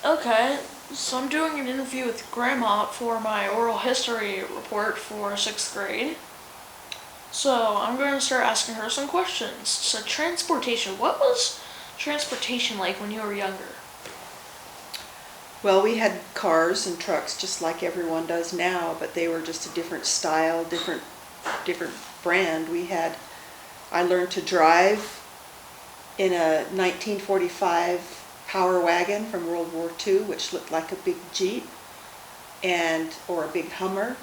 Okay, so I'm doing an interview with Grandma for my oral history report for 6th grade. So I'm going to start asking her some questions. So transportation, what was transportation like when you were younger? Well, we had cars and trucks just like everyone does now, but they were just a different style, different brand. I learned to drive in a 1945 Power Wagon from World War II, which looked like a big Jeep or a big Hummer.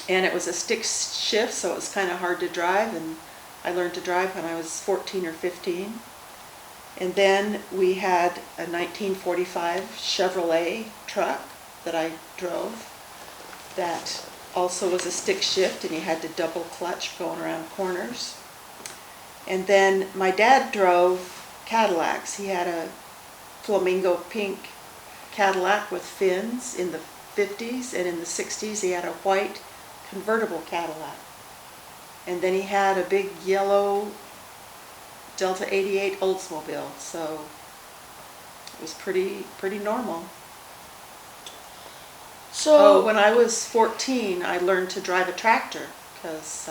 And it was a stick shift, so it was kind of hard to drive, and I learned to drive when I was 14 or 15. And then we had a 1945 Chevrolet truck that I drove that also was a stick shift, and you had to double clutch going around corners. And then my dad drove Cadillacs. He had a flamingo pink Cadillac with fins in the 50s, and in the 60s he had a white convertible Cadillac. And then he had a big yellow Delta 88 Oldsmobile, so it was pretty normal. So, When I was 14, I learned to drive a tractor because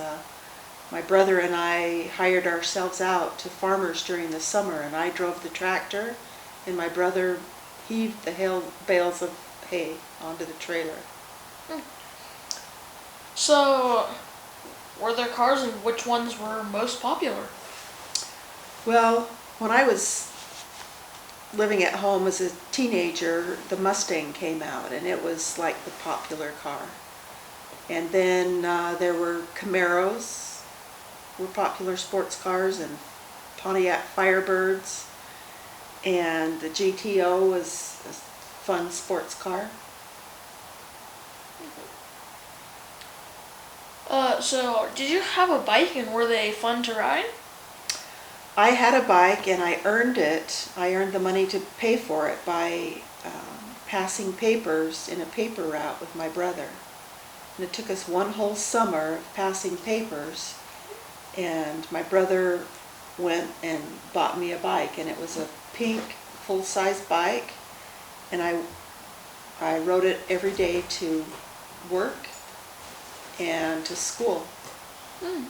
my brother and I hired ourselves out to farmers during the summer, and I drove the tractor, and my brother heaved the bales of hay onto the trailer. so were there cars and which ones were most popular? Well, when I was living at home as a teenager, the Mustang came out, and it was like the popular car. And then there were Camaros, were popular sports cars, and Pontiac Firebirds, and the GTO was a fun sports car. So did you have a bike and were they fun to ride? I had a bike, and I earned it. I earned the money to pay for it by passing papers in a paper route with my brother. And it took us one whole summer of passing papers, and my brother went and bought me a bike, and it was a pink full-size bike, and I rode it every day to work and to school. Hmm.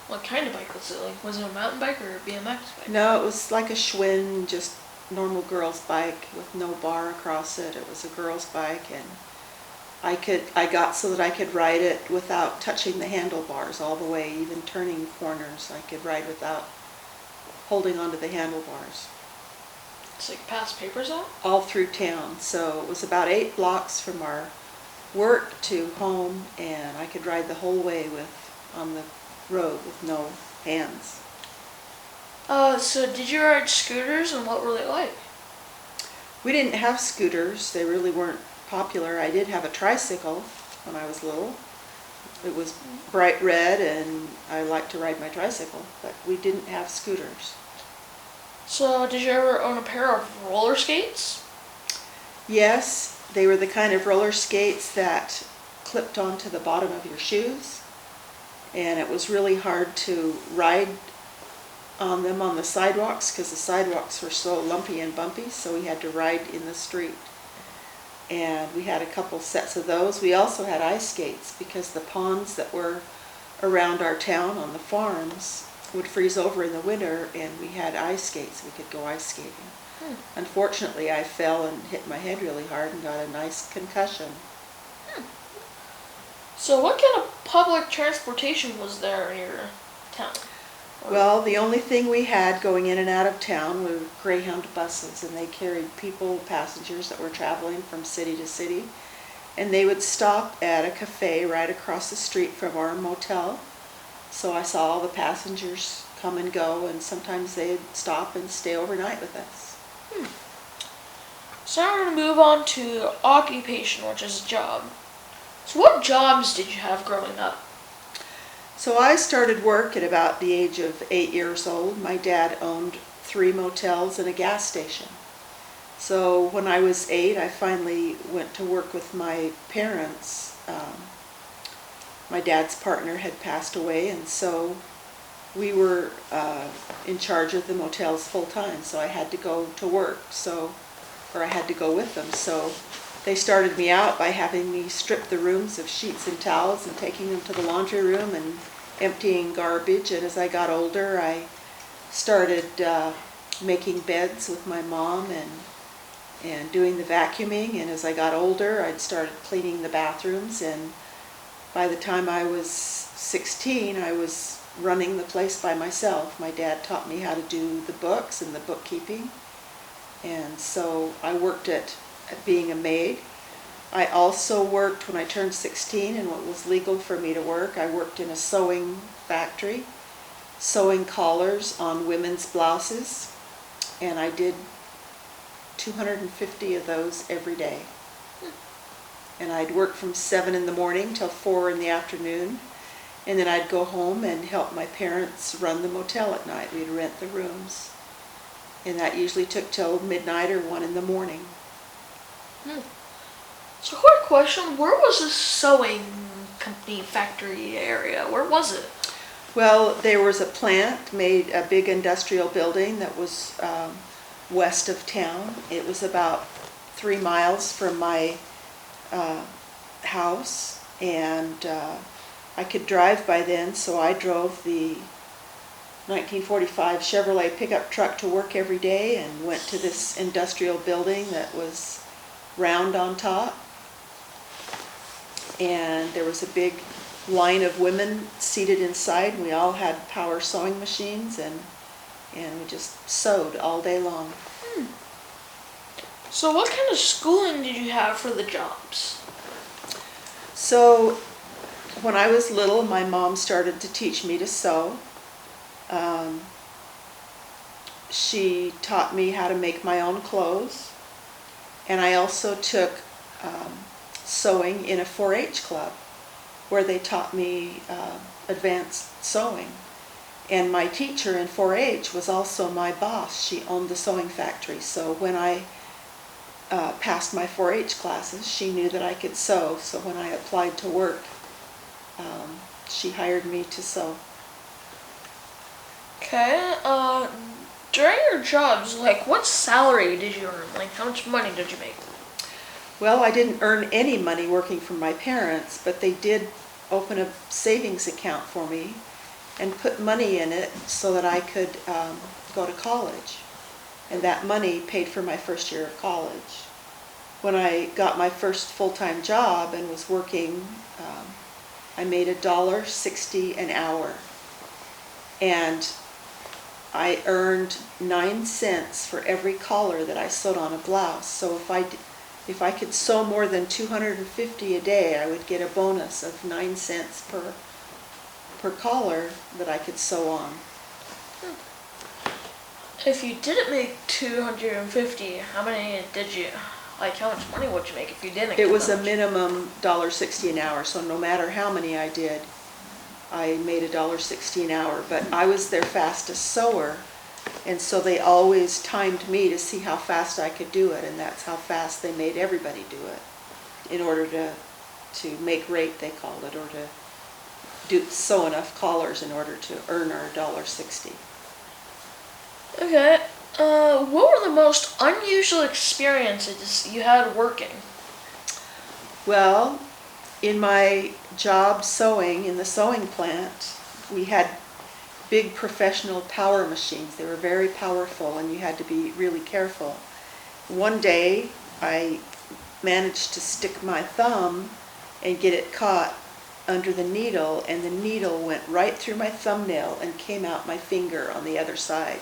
What kind of bike was it? Like, was it a mountain bike or a BMX bike? No, it was like a Schwinn, just normal girl's bike with no bar across it. It was a girl's bike, and I got so that I could ride it without touching the handlebars all the way, even turning corners. I could ride without holding onto the handlebars. So you could pass papers out? All through town. So it was about 8 blocks from our work to home, and I could ride the whole way on the road with no hands. So did you ride scooters and what were they like? We didn't have scooters. They really weren't popular. I did have a tricycle when I was little. It was bright red, and I liked to ride my tricycle, but we didn't have scooters. So did you ever own a pair of roller skates? Yes, they were the kind of roller skates that clipped onto the bottom of your shoes, and it was really hard to ride on them on the sidewalks because the sidewalks were so lumpy and bumpy, so we had to ride in the street. And we had a couple sets of those. We also had ice skates because the ponds that were around our town on the farms would freeze over in the winter, and we had ice skates. We could go ice skating. Unfortunately, I fell and hit my head really hard and got a nice concussion. So what kind of public transportation was there in your town? Well, the only thing we had going in and out of town were Greyhound buses, and they carried passengers that were traveling from city to city. And they would stop at a cafe right across the street from our motel. So I saw all the passengers come and go, and sometimes they'd stop and stay overnight with us. So now we're going to move on to occupation, which is a job. So what jobs did you have growing up? So I started work at about the age of 8 years old. My dad owned 3 motels and a gas station. So when I was 8, I finally went to work with my parents. My dad's partner had passed away, and so we were in charge of the motels full time, so I had to go to work. So or I had to go with them. So they started me out by having me strip the rooms of sheets and towels and taking them to the laundry room and emptying garbage. And as I got older, I started making beds with my mom and doing the vacuuming. And as I got older, I'd started cleaning the bathrooms. And by the time I was 16, I was running the place by myself. My dad taught me how to do the books and the bookkeeping. And so I worked at being a maid. I also worked when I turned 16 and what was legal for me to work. I worked in a sewing factory, sewing collars on women's blouses, and I did 250 of those every day. And I'd work from 7 in the morning till 4 in the afternoon, and then I'd go home and help my parents run the motel at night. We'd rent the rooms, and that usually took till midnight or 1 in the morning. So quick question, where was this sewing company factory area? Where was it? Well, there was a plant, made a big industrial building that was west of town. It was about 3 miles from my house, and I could drive by then, so I drove the 1945 Chevrolet pickup truck to work every day and went to this industrial building that was round on top. And there was a big line of women seated inside. We all had power sewing machines, and we just sewed all day long. So what kind of schooling did you have for the jobs? So when I was little, my mom started to teach me to sew. She taught me how to make my own clothes, and I also took sewing in a 4-H club where they taught me advanced sewing. And my teacher in 4-H was also my boss. She owned the sewing factory, so when I passed my 4-H classes, she knew that I could sew. So when I applied to work, she hired me to sew. Okay, during your jobs, like, what salary did you earn? Like, how much money did you make? Well, I didn't earn any money working for my parents, but they did open a savings account for me and put money in it so that I could go to college. And that money paid for my first year of college. When I got my first full-time job and was working, I made $1.60 an hour. And I earned 9 cents for every collar that I sewed on a blouse. So if I could sew more than 250 a day, I would get a bonus of 9 cents per collar that I could sew on. If you didn't make 250, how much money would you make if you didn't? It was a minimum $1.60 an hour, so no matter how many I did, I made $1.60 an hour. But I was their fastest sewer, and so they always timed me to see how fast I could do it, and that's how fast they made everybody do it in order to make rate, they called it, or to sew enough collars in order to earn our $1.60. Okay, what were the most unusual experiences you had working? Well, in my job sewing in the sewing plant, we had big professional power machines. They were very powerful, and you had to be really careful. One day, I managed to stick my thumb and get it caught under the needle, and the needle went right through my thumbnail and came out my finger on the other side.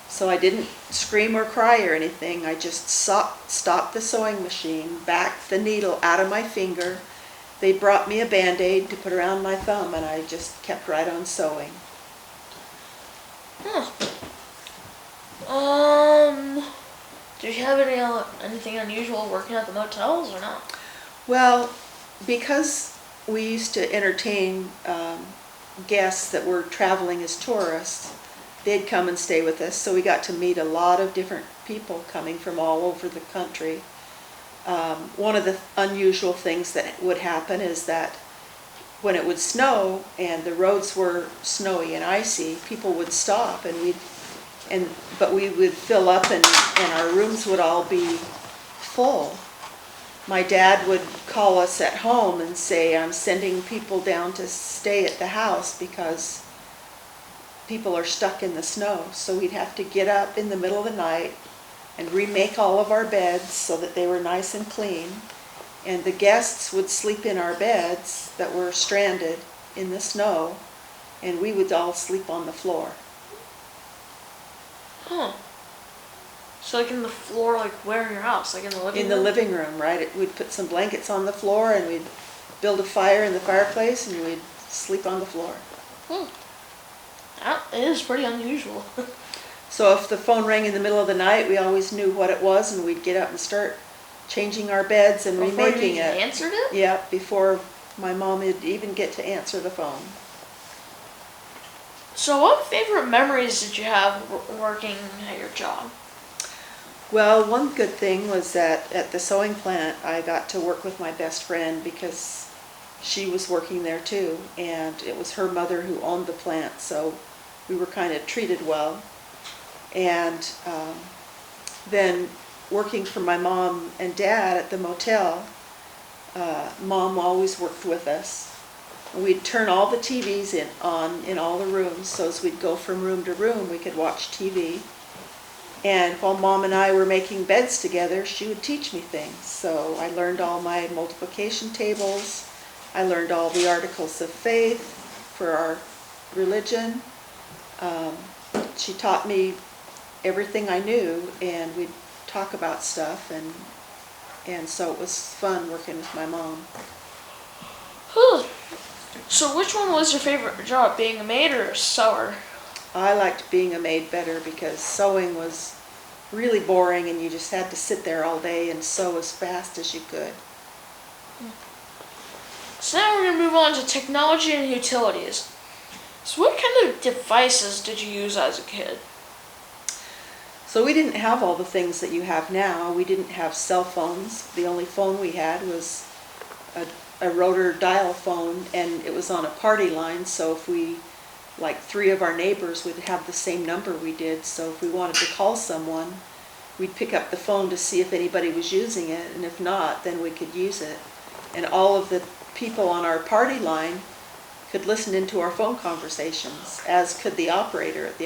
So I didn't scream or cry or anything. I just stopped the sewing machine, backed the needle out of my finger. They brought me a Band-Aid to put around my thumb, and I just kept right on sewing. Did you have anything unusual working at the motels or not? Well, because we used to entertain guests that were traveling as tourists, they'd come and stay with us, so we got to meet a lot of different people coming from all over the country. One of the unusual things that would happen is that when it would snow and the roads were snowy and icy, people would stop, and we'd But we would fill up and our rooms would all be full. My dad would call us at home and say, I'm sending people down to stay at the house because people are stuck in the snow. So we'd have to get up in the middle of the night and remake all of our beds so that they were nice and clean. And the guests would sleep in our beds that were stranded in the snow, and we would all sleep on the floor. Huh. So like in the floor, like where in your house? Like in the living room? In the living room, right? We'd put some blankets on the floor and we'd build a fire in the fireplace and we'd sleep on the floor. That is pretty unusual. So if the phone rang in the middle of the night, we always knew what it was and we'd get up and start changing our beds and Before remaking you it. answered it? Yeah, before my mom would even get to answer the phone. So what favorite memories did you have working at your job? Well, one good thing was that at the sewing plant, I got to work with my best friend because she was working there too, and it was her mother who owned the plant, so we were kind of treated well. And then working for my mom and dad at the motel, Mom always worked with us. We'd turn all the TVs on in all the rooms, so as we'd go from room to room, we could watch TV. And while Mom and I were making beds together, she would teach me things. So I learned all my multiplication tables. I learned all the articles of faith for our religion. She taught me everything I knew, and we'd talk about stuff, and so it was fun working with my mom. So which one was your favorite job, being a maid or a sewer? I liked being a maid better because sewing was really boring and you just had to sit there all day and sew as fast as you could. So now we're going to move on to technology and utilities. So what kind of devices did you use as a kid? So we didn't have all the things that you have now. We didn't have cell phones. The only phone we had was a rotor dial phone, and it was on a party line, so if we, like 3 of our neighbors would have the same number we did, so if we wanted to call someone, we'd pick up the phone to see if anybody was using it, and if not, then we could use it. And all of the people on our party line could listen into our phone conversations, as could the operator at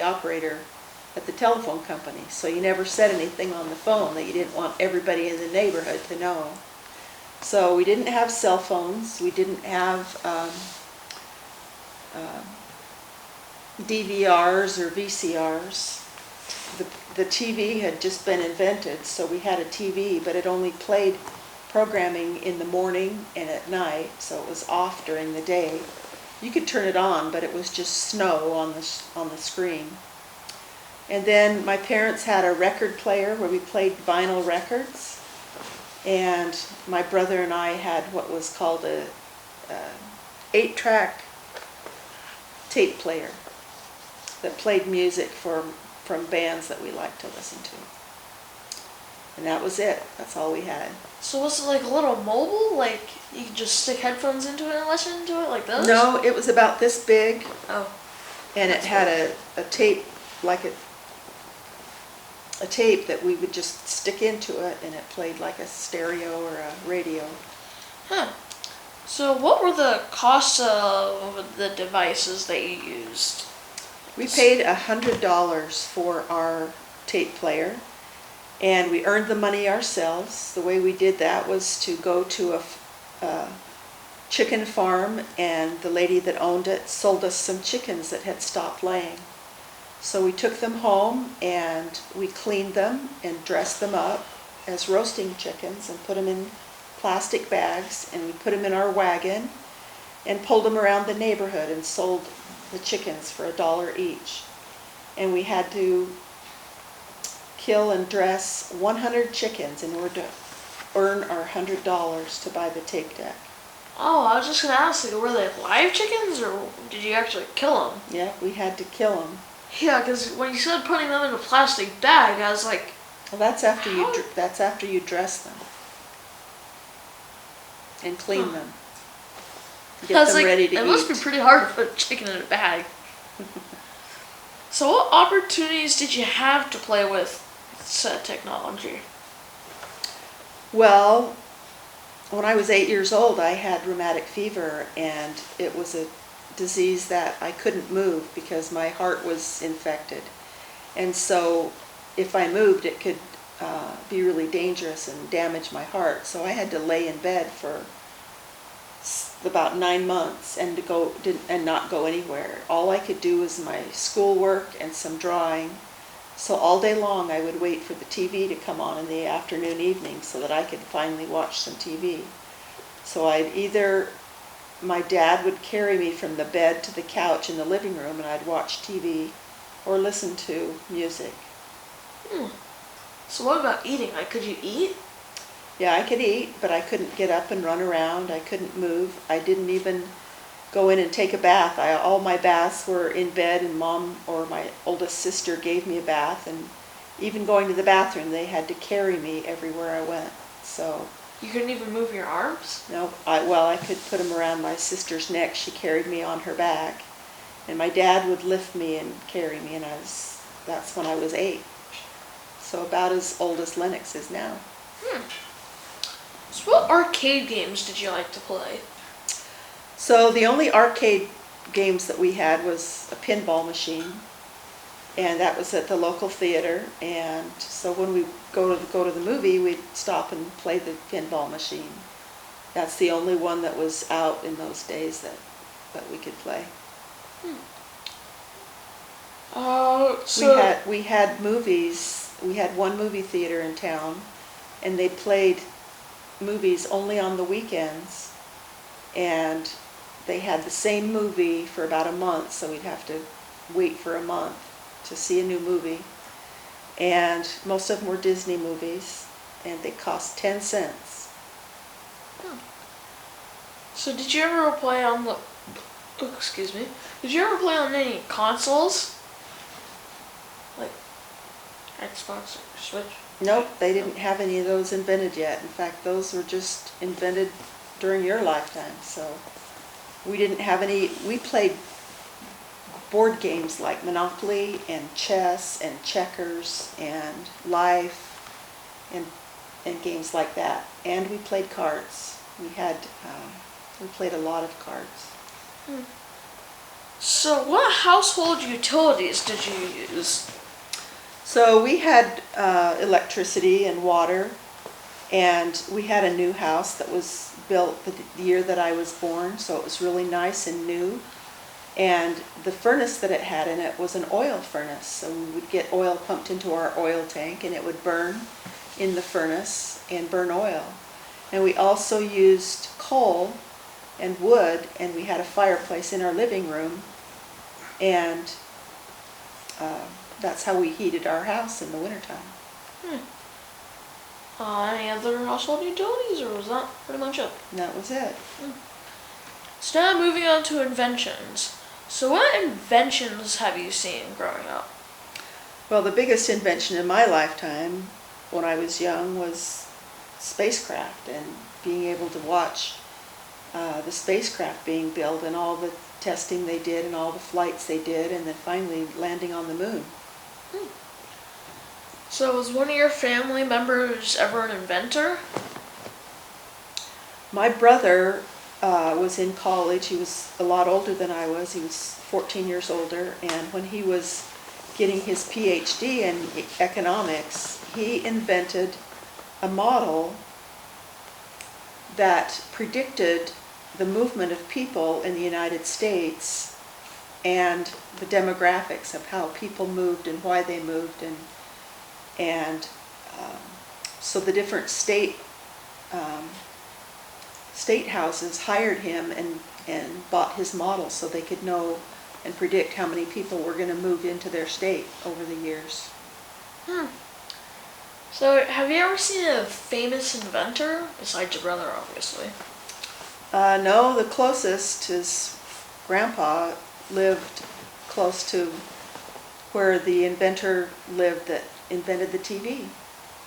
the telephone company. So you never said anything on the phone that you didn't want everybody in the neighborhood to know. So we didn't have cell phones, we didn't have DVRs or VCRs. The TV had just been invented, so we had a TV, but it only played programming in the morning and at night, so it was off during the day. You could turn it on, but it was just snow on the screen. And then my parents had a record player where we played vinyl records. And my brother and I had what was called a 8-track tape player that played music from bands that we liked to listen to. And that was it. That's all we had. So was it like a little mobile? Like you could just stick headphones into it and listen to it like those? No, it was about this big. Oh. And it had a tape, like a tape that we would just stick into it, and it played like a stereo or a radio. Huh. So what were the costs of the devices that you used? We paid $100 for our tape player, and we earned the money ourselves. The way we did that was to go to a chicken farm, and the lady that owned it sold us some chickens that had stopped laying. So we took them home and we cleaned them and dressed them up as roasting chickens and put them in plastic bags, and we put them in our wagon and pulled them around the neighborhood and sold the chickens for $1 each. And we had to kill and dress 100 chickens in order to earn our $100 to buy the tape deck. Oh, I was just going to ask, like, were they live chickens or did you actually kill them? Yeah, we had to kill them. Yeah, because when you said putting them in a plastic bag, I was like... Well, that's after you dress them and clean them. Get them ready to eat. It must be pretty hard to put chicken in a bag. So what opportunities did you have to play with said technology? Well, when I was 8 years old, I had rheumatic fever, and it was a disease that I couldn't move because my heart was infected. And so if I moved, it could be really dangerous and damage my heart. So I had to lay in bed for about 9 months and not go anywhere. All I could do was my schoolwork and some drawing. So all day long I would wait for the TV to come on in the afternoon, evening, so that I could finally watch some TV. So my dad would carry me from the bed to the couch in the living room, and I'd watch TV or listen to music. So what about eating? Like, could you eat? Yeah, I could eat, but I couldn't get up and run around. I couldn't move. I didn't even go in and take a bath. All my baths were in bed, and Mom or my oldest sister gave me a bath. And even going to the bathroom, they had to carry me everywhere I went. So You couldn't even move your arms? no, I could put them around my sister's neck. She carried me on her back, and my dad would lift me and carry me, and that's when I was 8. So about as old as Lennox is now. So what arcade games did you like to play? So the only arcade games that we had was a pinball machine, and that was at the local theater. And so when we go to the movie, we'd stop and play the pinball machine. That's the only one that was out in those days that we could play. We had movies. We had one movie theater in town, and they played movies only on the weekends, and they had the same movie for about a month, so we'd have to wait for a month to see a new movie. And most of them were Disney movies, and they cost 10 cents. So did you ever play on Did you ever play on any consoles? Like Xbox or Switch? Nope, they didn't have any of those invented yet. In fact, those were just invented during your lifetime. So we didn't have any. We played board games like Monopoly and chess and checkers and Life and games like that. And we played cards. We played a lot of cards. So what household utilities did you use? So we had electricity and water, and we had a new house that was built the year that I was born, so it was really nice and new. And the furnace that it had in it was an oil furnace, so we would get oil pumped into our oil tank, and it would burn in the furnace and burn oil. And we also used coal and wood, and we had a fireplace in our living room, and that's how we heated our house in the wintertime. Any other household utilities, or was that pretty much it? And that was it. So now moving on to inventions. So what inventions have you seen growing up? Well, the biggest invention in my lifetime when I was young was spacecraft, and being able to watch the spacecraft being built and all the testing they did and all the flights they did, and then finally landing on the moon. So was one of your family members ever an inventor? My brother was in college. He was a lot older than I was. He was 14 years older, and when he was getting his PhD in economics, he invented a model that predicted the movement of people in the United States and the demographics of how people moved and why they moved, and so the different state houses hired him and bought his model so they could know and predict how many people were going to move into their state over the years. So have you ever seen a famous inventor, besides your brother, obviously? No, the closest is Grandpa lived close to where the inventor lived that invented the TV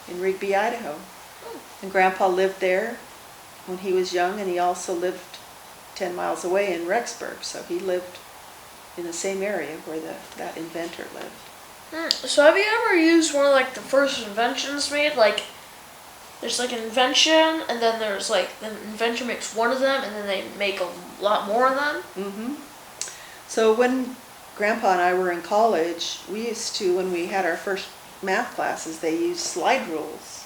in Rigby, Idaho. And Grandpa lived there when he was young, and he also lived 10 miles away in Rexburg, so he lived in the same area where that inventor lived. So have you ever used one of like the first inventions made? Like there's like an invention, and then there's like the inventor makes one of them, and then they make a lot more of them. Mm-hmm. So when Grandpa and I were in college, we used to, when we had our first math classes, they used slide rules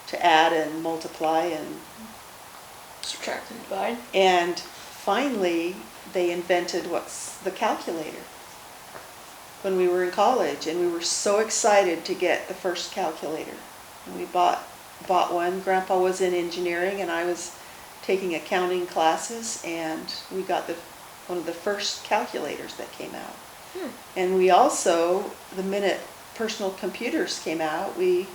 to add and multiply and Subtract and divide. And finally, they invented what's the calculator when we were in college, and we were so excited to get the first calculator. And we bought one. Grandpa was in engineering, and I was taking accounting classes, and we got one of the first calculators that came out. And we also, the minute personal computers came out, we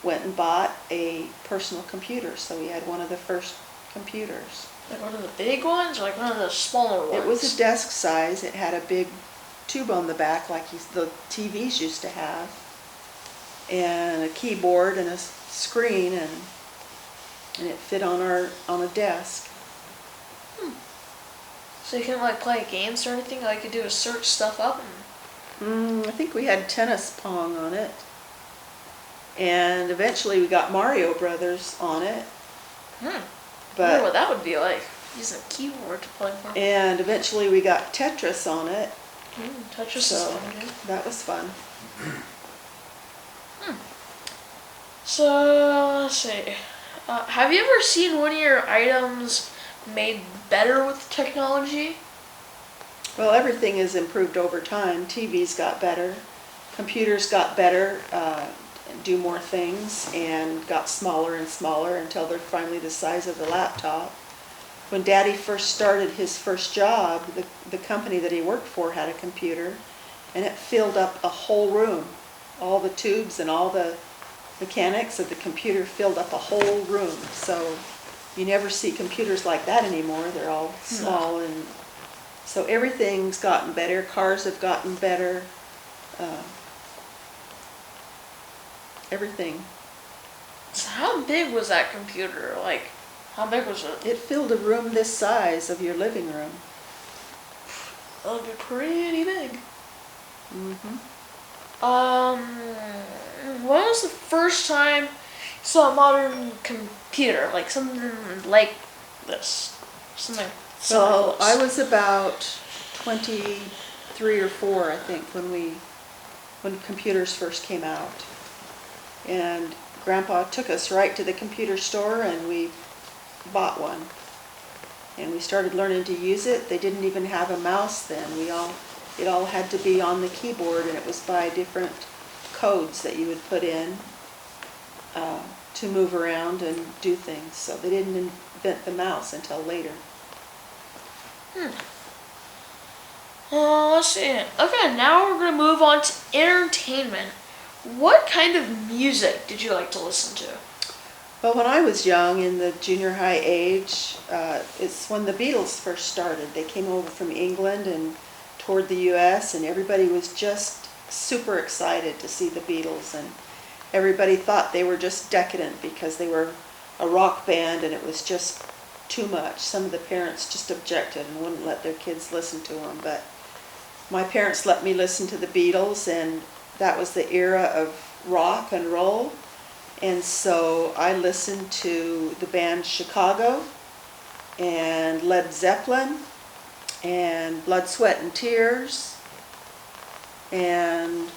went and bought a personal computer. So we had one of the first computers. Like one of the big ones, or like one of the smaller ones? It was a desk size. It had a big tube on the back like the TVs used to have, and a keyboard and a screen, and it fit on a desk. So you couldn't like play games or anything? All you could do is search stuff up and... I think we had tennis pong on it, and eventually we got Mario Brothers on it. I wonder what that would be like, using a keyboard to play for. And eventually we got Tetris on it. Tetris is fun, too. That was fun. So, let's see. Have you ever seen one of your items made better with technology? Well, everything has improved over time. TVs got better, computers got better, do more things, and got smaller and smaller until they're finally the size of the laptop. When Daddy first started his first job, the company that he worked for had a computer, and it filled up a whole room. All the tubes and all the mechanics of the computer filled up a whole room. So you never see computers like that anymore. They're all small, and so everything's gotten better. Cars have gotten better. Everything. So how big was that computer? Like, how big was it? It filled a room this size of your living room. That would be pretty big. When was the first time you saw a modern computer? Like something like this? Something similar So to I this. was about 23 or 4, I think, when computers first came out. And Grandpa took us right to the computer store, and we bought one. And we started learning to use it. They didn't even have a mouse then. It all had to be on the keyboard, and it was by different codes that you would put in to move around and do things. So they didn't invent the mouse until later. Let's see. Okay, now we're going to move on to entertainment. What kind of music did you like to listen to? Well, when I was young, in the junior high age, it's when the Beatles first started. They came over from England and toured the U.S., and everybody was just super excited to see the Beatles. And everybody thought they were just decadent because they were a rock band, and it was just too much. Some of the parents just objected and wouldn't let their kids listen to them. But my parents let me listen to the Beatles, and that was the era of rock and roll. And so I listened to the band Chicago and Led Zeppelin and Blood, Sweat and Tears and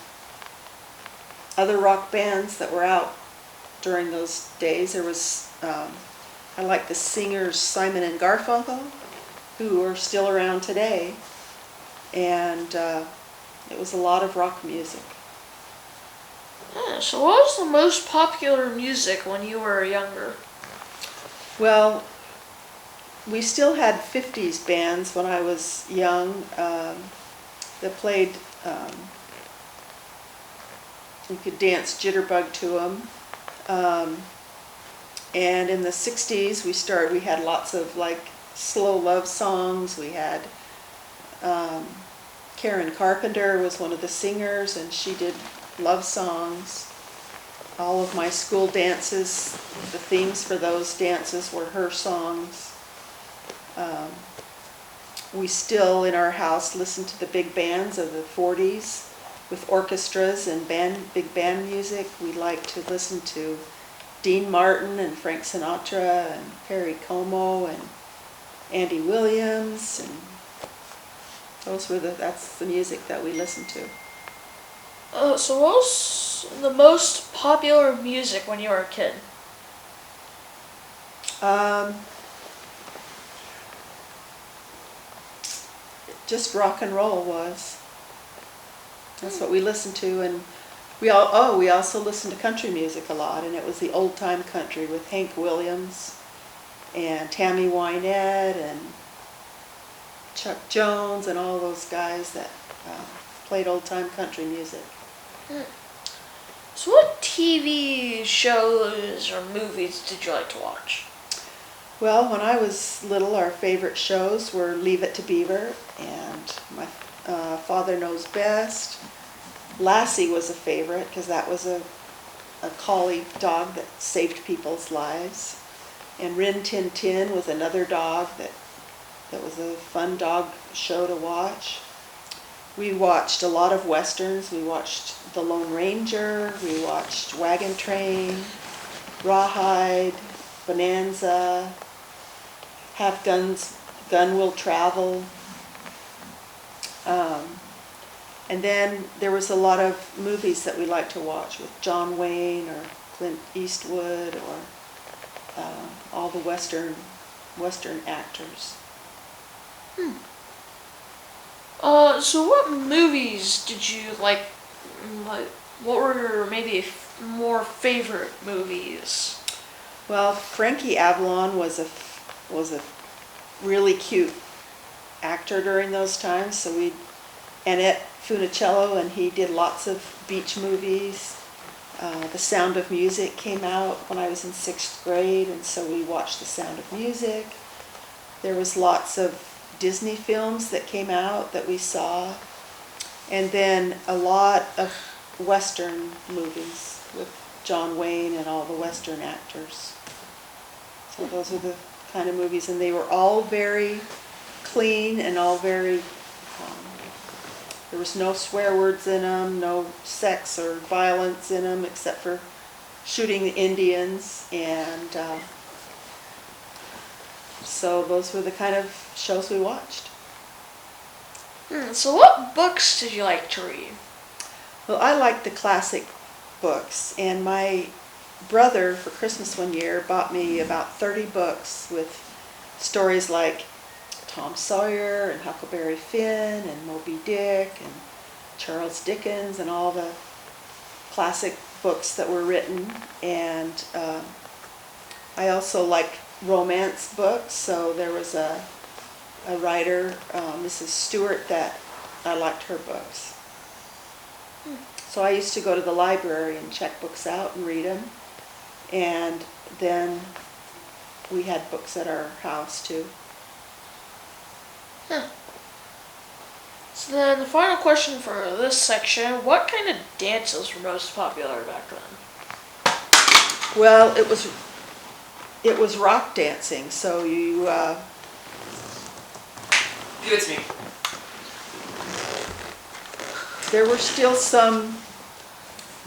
other rock bands that were out during those days. There was, I like the singers Simon and Garfunkel, who are still around today. And it was a lot of rock music. So what was the most popular music when you were younger? Well, we still had 50s bands when I was young that played, you could dance jitterbug to them. And in the 60s we had lots of like slow love songs. We had Karen Carpenter was one of the singers, and she did love songs. All of my school dances, the themes for those dances were her songs. we still in our house listen to the big bands of the 40s with orchestras and big band music. We like to listen to Dean Martin and Frank Sinatra and Perry Como and Andy Williams, and that's the music that we listen to. So what was the most popular music when you were a kid? Just rock and roll was. That's what we listened to, and we also listened to country music a lot, and it was the old time country with Hank Williams and Tammy Wynette and Chuck Jones and all those guys that played old time country music. So what TV shows or movies did you like to watch? Well, when I was little, our favorite shows were Leave It to Beaver and My Father Knows Best. Lassie was a favorite because that was a collie dog that saved people's lives. And Rin Tin Tin was another dog that was a fun dog show to watch. We watched a lot of westerns. We watched The Lone Ranger, we watched Wagon Train, Rawhide, Bonanza, Have Guns, Gun Will Travel. And then there was a lot of movies that we liked to watch with John Wayne or Clint Eastwood or all the Western actors. So what movies did you like? What were your maybe more favorite movies? Well, Frankie Avalon was a really cute actor during those times. So Annette Funicello, and he did lots of beach movies. The Sound of Music came out when I was in 6th grade, and so we watched The Sound of Music. There was lots of Disney films that came out that we saw, and then a lot of Western movies with John Wayne and all the Western actors. So those are the kind of movies, and they were all very clean and all very, there was no swear words in them, no sex or violence in them except for shooting the Indians, and so those were the kind of shows we watched. So what books did you like to read? Well, I liked the classic books, and my brother for Christmas one year bought me about 30 books with stories like Tom Sawyer and Huckleberry Finn and Moby Dick and Charles Dickens and all the classic books that were written. And I also like romance books, so there was a writer, Mrs. Stewart, that I liked her books. So I used to go to the library and check books out and read them, and then we had books at our house too. So then the final question for this section, what kind of dances were most popular back then? Well, it was rock dancing, so you Give it to me. there were still some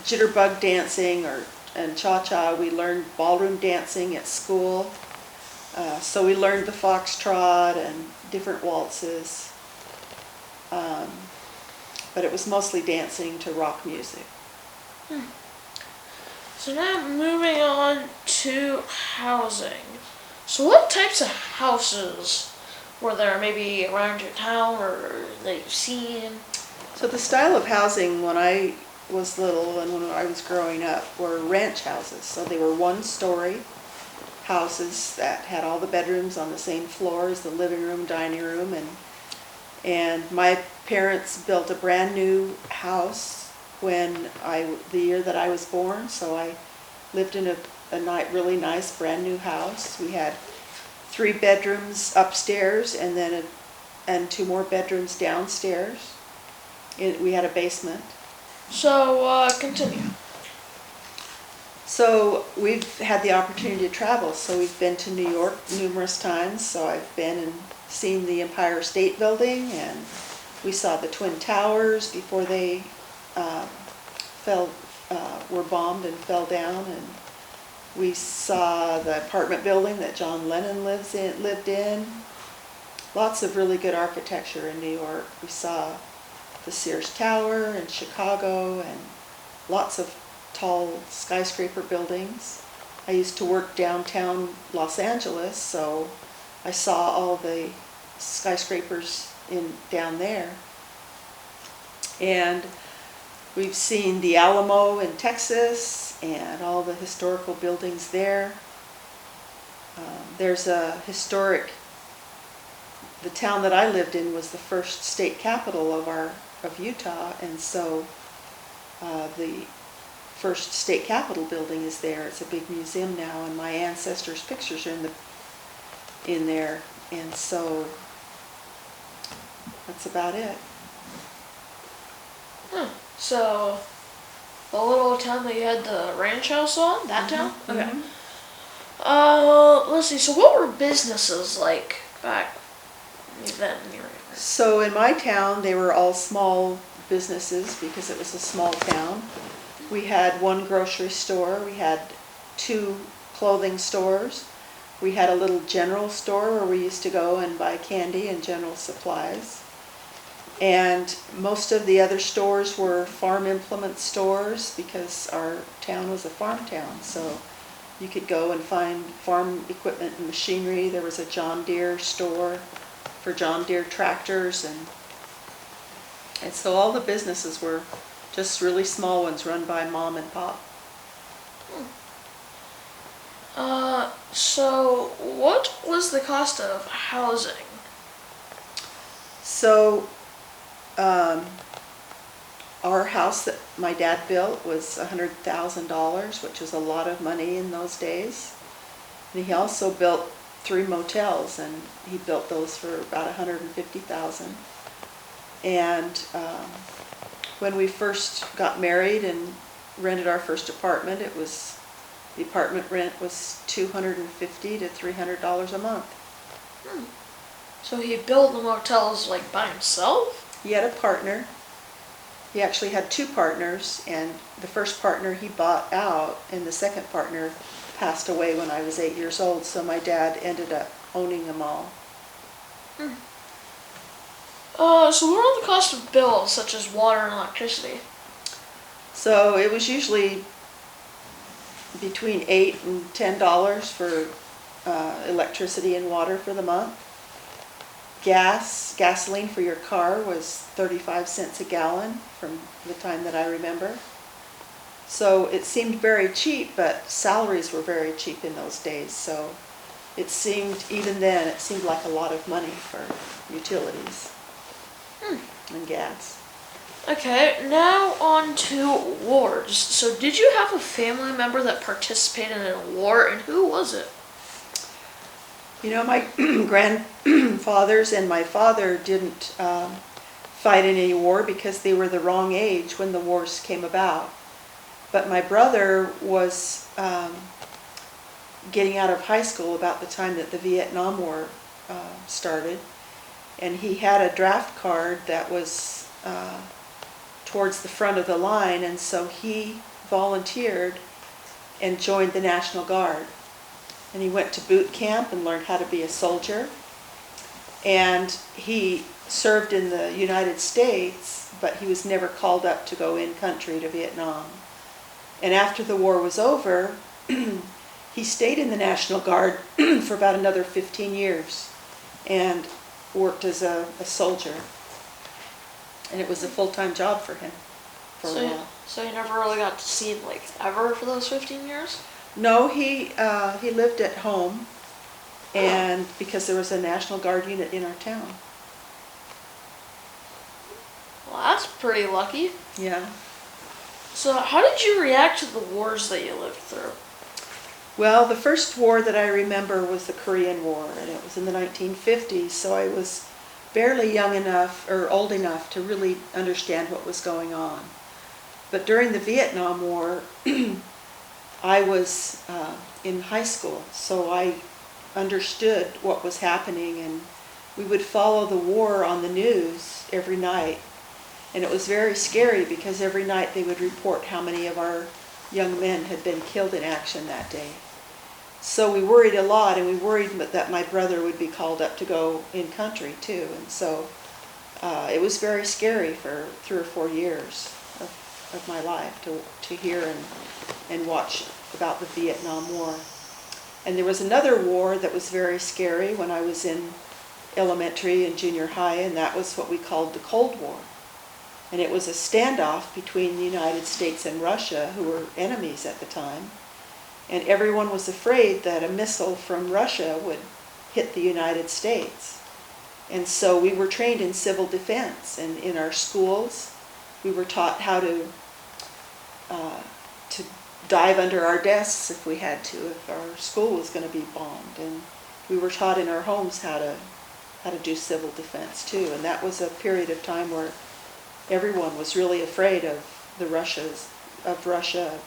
jitterbug dancing and cha-cha. We learned ballroom dancing at school, so we learned the foxtrot and different waltzes, but it was mostly dancing to rock music. So now moving on to housing. So what types of houses were there maybe around your town or that you've seen? So the style of housing when I was little and when I was growing up were ranch houses. So they were one-story houses that had all the bedrooms on the same floor as the living room, dining room, and my parents built a brand new house the year that I was born. So I lived in a really nice brand new house. We had 3 bedrooms upstairs and 2 more bedrooms downstairs. We had a basement. So continue. So we've had the opportunity to travel. So we've been to New York numerous times. So I've been and seen the Empire State Building, and we saw the Twin Towers before they were bombed and fell down. And we saw the apartment building that John Lennon lived in. Lots of really good architecture in New York. We saw the Sears Tower in Chicago and lots of tall skyscraper buildings. I used to work downtown Los Angeles, so I saw all the skyscrapers down there. And we've seen the Alamo in Texas and all the historical buildings there. There's a historic, the town that I lived in was the first state capital of Utah, and so the first state capitol building is there. It's a big museum now, and my ancestors' pictures are in there, and so that's about it. So, the little town that you had the ranch house on, that town? Okay. Let's see, so what were businesses like back then? So in my town, they were all small businesses because it was a small town. We had one grocery store, we had 2 clothing stores, we had a little general store where we used to go and buy candy and general supplies. And most of the other stores were farm implement stores because our town was a farm town. So you could go and find farm equipment and machinery. There was a John Deere store for John Deere tractors. And so all the businesses were just really small ones run by mom and pop. So what was the cost of housing? So our house that my dad built was $100,000, which was a lot of money in those days. And he also built 3 motels, and he built those for about $150,000. And when we first got married and rented our first apartment, the apartment rent was $250 to $300 a month. So he built the motels like by himself? He had a partner. He actually had 2 partners, and the first partner he bought out, and the second partner passed away when I was 8 years old, so my dad ended up owning them all. So what are the cost of bills, such as water and electricity? So it was usually between $8 and $10 for electricity and water for the month. Gasoline for your car was 35 cents a gallon from the time that I remember. So it seemed very cheap, but salaries were very cheap in those days. So it seemed, even then, it seemed like a lot of money for utilities and gas. Okay, now on to wars. So did you have a family member that participated in a war, and who was it? You know, my grandfathers and my father didn't fight in any war because they were the wrong age when the wars came about. But my brother was getting out of high school about the time that the Vietnam War started, and he had a draft card that was towards the front of the line, and so he volunteered and joined the National Guard. And he went to boot camp and learned how to be a soldier. And he served in the United States, but he was never called up to go in country to Vietnam. And after the war was over, he stayed in the National Guard for about another 15 years and worked as a soldier. And it was a full-time job for him for a while. So you never really got to see him, like, ever for those 15 years? No, he lived at home, and because there was a National Guard unit in our town. Well, that's pretty lucky. Yeah. So how did you react to the wars that you lived through? Well, the first war that I remember was the Korean War, and it was in the 1950s, so I was barely young enough or old enough to really understand what was going on. But during the Vietnam War, I was in high school, so I understood what was happening, and we would follow the war on the news every night. And it was very scary because every night they would report how many of our young men had been killed in action that day. So we worried a lot, and we worried that my brother would be called up to go in country too. And so it was very scary for 3 or 4 years of my life to hear and watch about the Vietnam War. And there was another war that was very scary when I was in elementary and junior high, and that was what we called the Cold War. And it was a standoff between the United States and Russia, who were enemies at the time. And everyone was afraid that a missile from Russia would hit the United States. And so we were trained in civil defense, and in our schools we were taught how to dive under our desks if we had to, if our school was going to be bombed. And we were taught in our homes how to do civil defense too. And that was a period of time where everyone was really afraid of Russia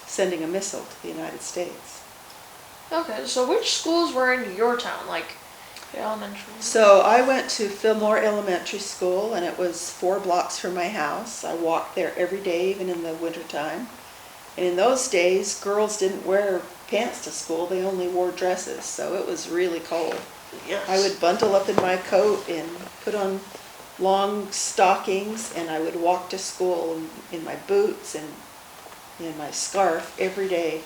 sending a missile to the United States. Okay, so which schools were in your town, like elementary? So I went to Fillmore Elementary School, and it was 4 blocks from my house. I walked there every day, even in the wintertime. And in those days, girls didn't wear pants to school, they only wore dresses, so it was really cold. Yes. I would bundle up in my coat and put on long stockings, and I would walk to school in my boots and in my scarf every day.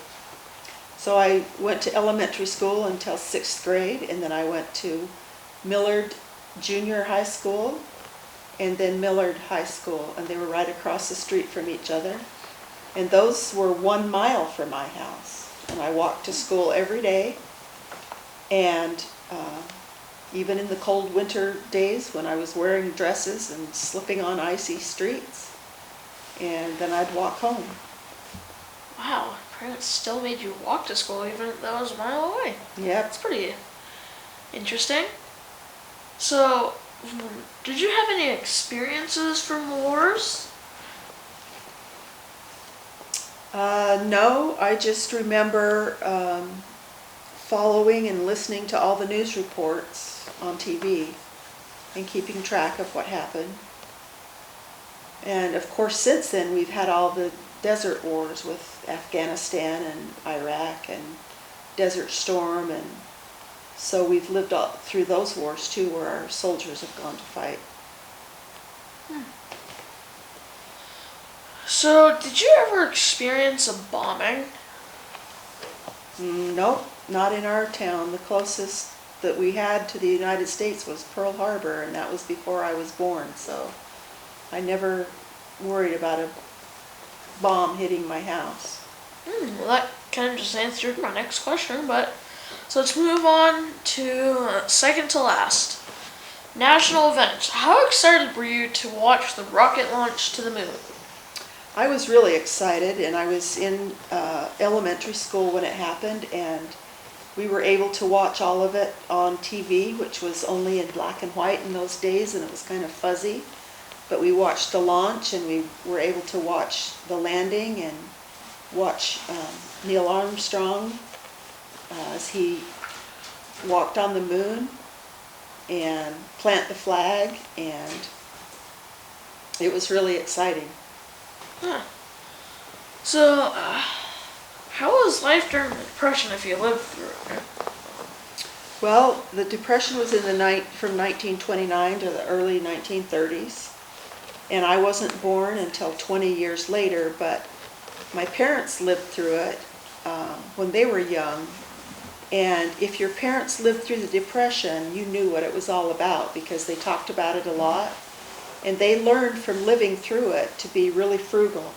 So I went to elementary school until 6th grade, and then I went to Millard Junior High School and then Millard High School, and they were right across the street from each other. And those were 1 mile from my house. And I walked to school every day, and even in the cold winter days when I was wearing dresses and slipping on icy streets, and then I'd walk home. Wow, parents still made you walk to school even if that was a mile away. Yep. That's pretty interesting. So, did you have any experiences from wars? No, I just remember following and listening to all the news reports on TV and keeping track of what happened. And of course, since then, we've had all the desert wars with Afghanistan and Iraq and Desert Storm, and so we've lived all through those wars too, where our soldiers have gone to fight. So, did you ever experience a bombing? Nope, not in our town. The closest that we had to the United States was Pearl Harbor, and that was before I was born, so I never worried about a bomb hitting my house. Well, that kind of just answered my next question, but so let's move on to second to last. National events. How excited were you to watch the rocket launch to the moon? I was really excited, and I was in elementary school when it happened, and we were able to watch all of it on TV, which was only in black and white in those days, and it was kind of fuzzy. But we watched the launch, and we were able to watch the landing and watch Neil Armstrong as he walked on the moon and plant the flag, and it was really exciting. Huh. So, how was life during the Depression if you lived through it? Well, the Depression was in from 1929 to the early 1930s, and I wasn't born until 20 years later, but my parents lived through it when they were young. And if your parents lived through the Depression, you knew what it was all about because they talked about it a lot. And they learned from living through it to be really frugal.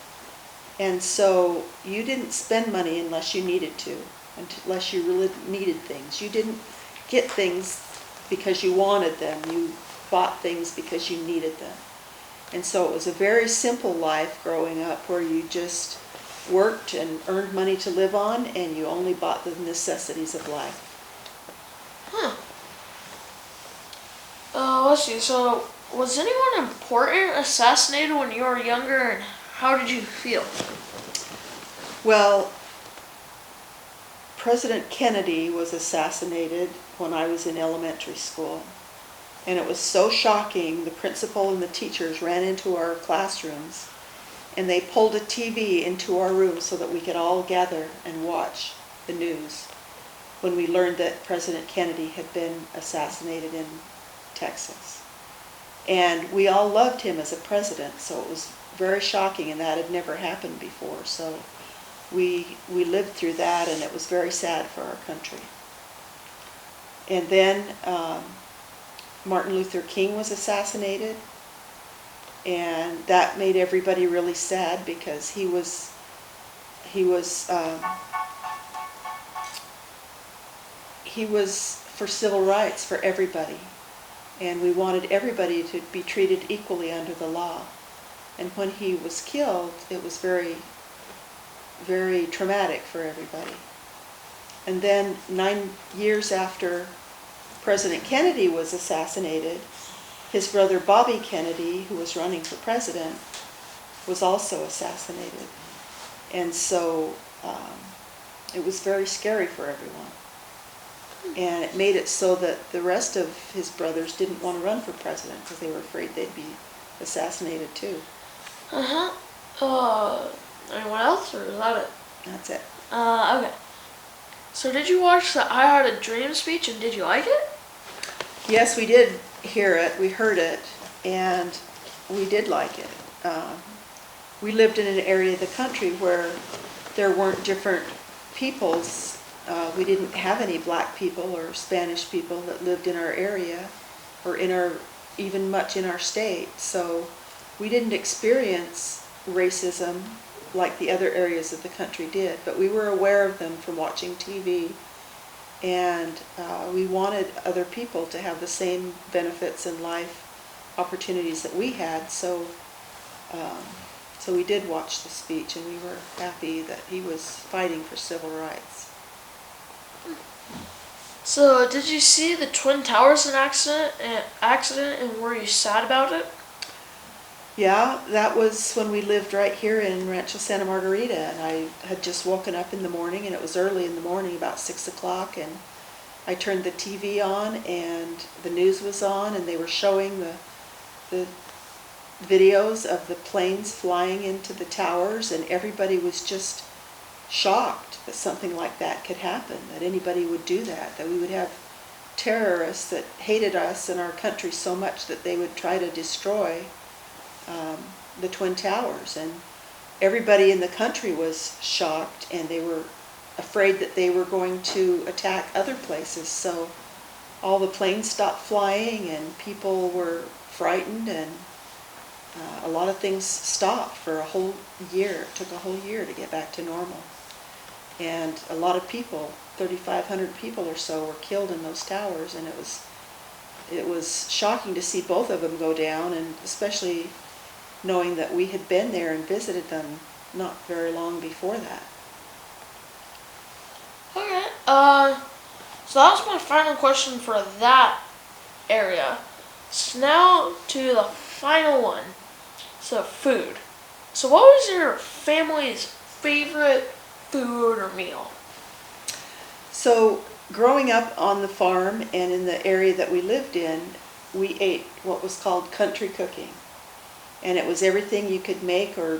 And so you didn't spend money unless you needed to, unless you really needed things. You didn't get things because you wanted them. You bought things because you needed them. And so it was a very simple life growing up where you just worked and earned money to live on, and you only bought the necessities of life. Let's see, so was anyone important assassinated when you were younger, and how did you feel? Well, President Kennedy was assassinated when I was in elementary school. And it was so shocking, the principal and the teachers ran into our classrooms and they pulled a TV into our room so that we could all gather and watch the news when we learned that President Kennedy had been assassinated in Texas. And we all loved him as a president, so it was very shocking, and that had never happened before. So we lived through that, and it was very sad for our country. And then Martin Luther King was assassinated, and that made everybody really sad because he was for civil rights for everybody, and we wanted everybody to be treated equally under the law. And when he was killed, it was very, very traumatic for everybody. And then 9 years after President Kennedy was assassinated, his brother Bobby Kennedy, who was running for president, was also assassinated. And so it was very scary for everyone. And it made it so that the rest of his brothers didn't want to run for president because they were afraid they'd be assassinated too. Anyone else, or is that it? That's it. Okay. So did you watch the I Had a Dream speech, and did you like it? Yes, we did hear it. We heard it, and we did like it. We lived in an area of the country where there weren't different peoples. We didn't have any black people or Spanish people that lived in our area, or even much in our state. So we didn't experience racism like the other areas of the country did, but we were aware of them from watching TV, and we wanted other people to have the same benefits in life opportunities that we had. So we did watch the speech, and we were happy that he was fighting for civil rights. So did you see the Twin Towers in accident, and were you sad about it? Yeah, that was when we lived right here in Rancho Santa Margarita, and I had just woken up in the morning, and it was early in the morning, about 6 o'clock, and I turned the TV on, and the news was on, and they were showing the videos of the planes flying into the towers, and everybody was just shocked that something like that could happen, that anybody would do that we would have terrorists that hated us and our country so much that they would try to destroy the Twin Towers. And everybody in the country was shocked, and they were afraid that they were going to attack other places. So all the planes stopped flying, and people were frightened, and a lot of things stopped for a whole year. It took a whole year to get back to normal. And a lot of people, 3,500 people or so, were killed in those towers, and it was shocking to see both of them go down, and especially knowing that we had been there and visited them not very long before that. Okay. So that was my final question for that area. So now to the final one. So food. So what was your family's favorite food or meal? So growing up on the farm and in the area that we lived in, we ate what was called country cooking. And it was everything you could make or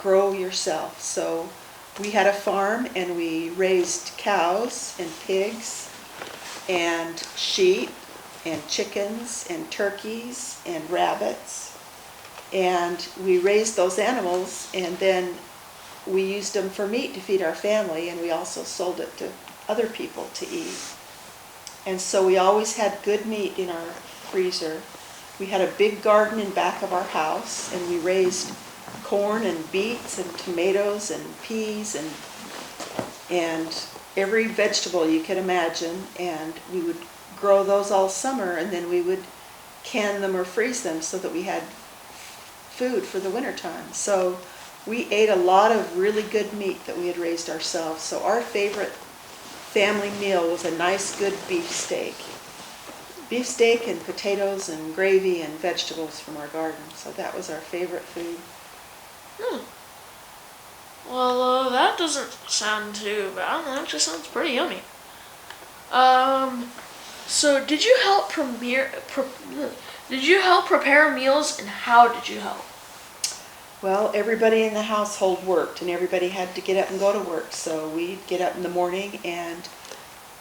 grow yourself. So we had a farm, and we raised cows and pigs and sheep and chickens and turkeys and rabbits. And we raised those animals, and then we used them for meat to feed our family, and we also sold it to other people to eat. And so we always had good meat in our freezer. We had a big garden in back of our house, and we raised corn and beets and tomatoes and peas and every vegetable you could imagine, and we would grow those all summer, and then we would can them or freeze them so that we had food for the wintertime. So we ate a lot of really good meat that we had raised ourselves. So our favorite family meal was a nice good beef steak. Beef steak and potatoes and gravy and vegetables from our garden. So that was our favorite food. Well, that doesn't sound too bad. That actually sounds pretty yummy. So did you help prepare meals, and how did you help? Well, everybody in the household worked and everybody had to get up and go to work. So we'd get up in the morning and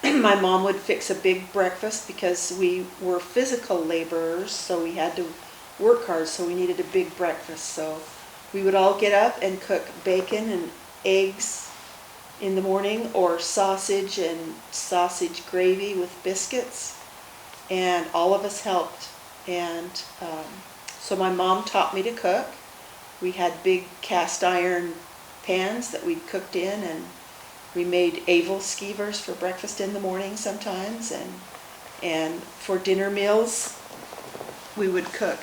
my mom would fix a big breakfast because we were physical laborers, so we had to work hard, so we needed a big breakfast. So we would all get up and cook bacon and eggs in the morning, or sausage and sausage gravy with biscuits, and all of us helped. And so my mom taught me to cook. We had big cast iron pans that we cooked in, and we made Avel skivers for breakfast in the morning sometimes, and for dinner meals we would cook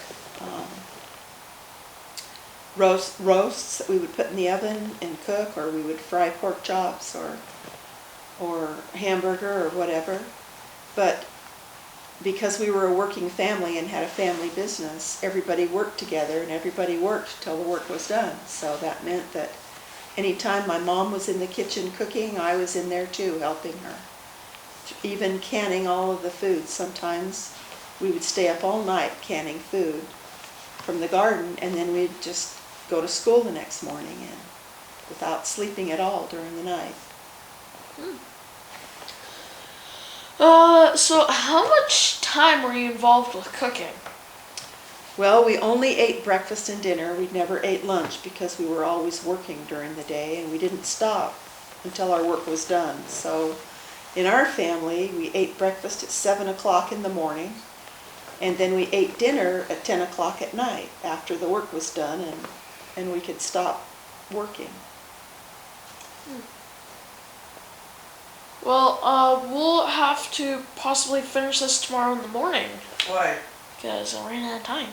roasts that we would put in the oven and cook, or we would fry pork chops or hamburger or whatever. But because we were a working family and had a family business, everybody worked together and everybody worked till the work was done. So that meant that anytime my mom was in the kitchen cooking, I was in there too, helping her. Even canning all of the food. Sometimes we would stay up all night canning food from the garden, and then we'd just go to school the next morning and without sleeping at all during the night. So how much time were you involved with cooking? Well, we only ate breakfast and dinner. We never ate lunch because we were always working during the day, and we didn't stop until our work was done. So in our family, we ate breakfast at 7 o'clock in the morning, and then we ate dinner at 10 o'clock at night after the work was done, and we could stop working. Well, we'll have to possibly finish this tomorrow in the morning Why? because I ran out of time.